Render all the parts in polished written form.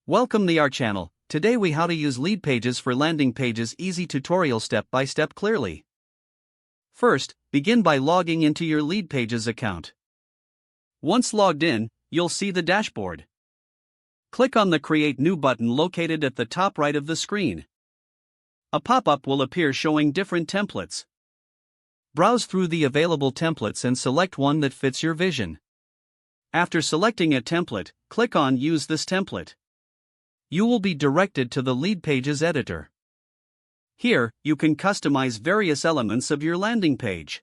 Welcome to our channel. Today we how to use Leadpages for landing pages easy tutorial step by step clearly. First, begin by logging into your Leadpages account. Once logged in, you'll see the dashboard. Click on the Create New button located at the top right of the screen. A pop-up will appear showing different templates. Browse through the available templates and select one that fits your vision. After selecting a template, click on Use this template. You will be directed to the Leadpages editor. Here, you can customize various elements of your landing page.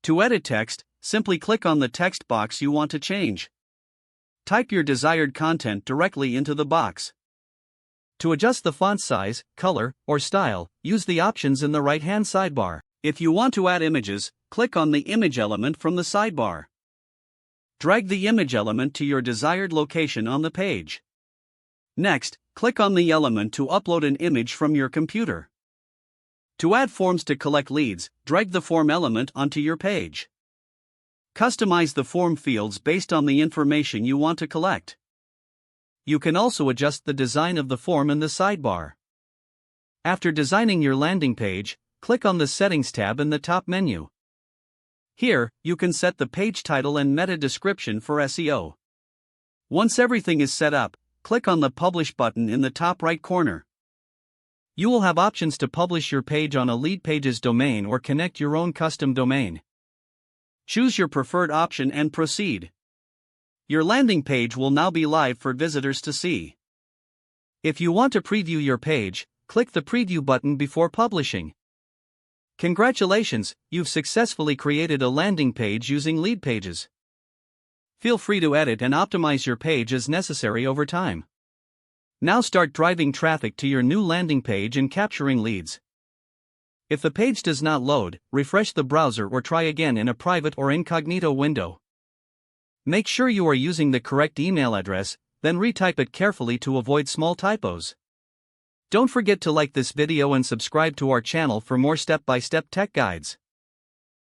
To edit text, simply click on the text box you want to change. Type your desired content directly into the box. To adjust the font size, color, or style, use the options in the right-hand sidebar. If you want to add images, click on the image element from the sidebar. Drag the image element to your desired location on the page. Next, click on the element to upload an image from your computer. To add forms to collect leads, drag the form element onto your page. Customize the form fields based on the information you want to collect. You can also adjust the design of the form in the sidebar. After designing your landing page, click on the Settings tab in the top menu. Here, you can set the page title and meta description for SEO. Once everything is set up, click on the Publish button in the top right corner. You will have options to publish your page on a Leadpages domain or connect your own custom domain. Choose your preferred option and proceed. Your landing page will now be live for visitors to see. If you want to preview your page, click the Preview button before publishing. Congratulations, you've successfully created a landing page using Leadpages. Feel free to edit and optimize your page as necessary over time. Now start driving traffic to your new landing page and capturing leads. If the page does not load, refresh the browser or try again in a private or incognito window. Make sure you are using the correct email address, then retype it carefully to avoid small typos. Don't forget to like this video and subscribe to our channel for more step-by-step tech guides.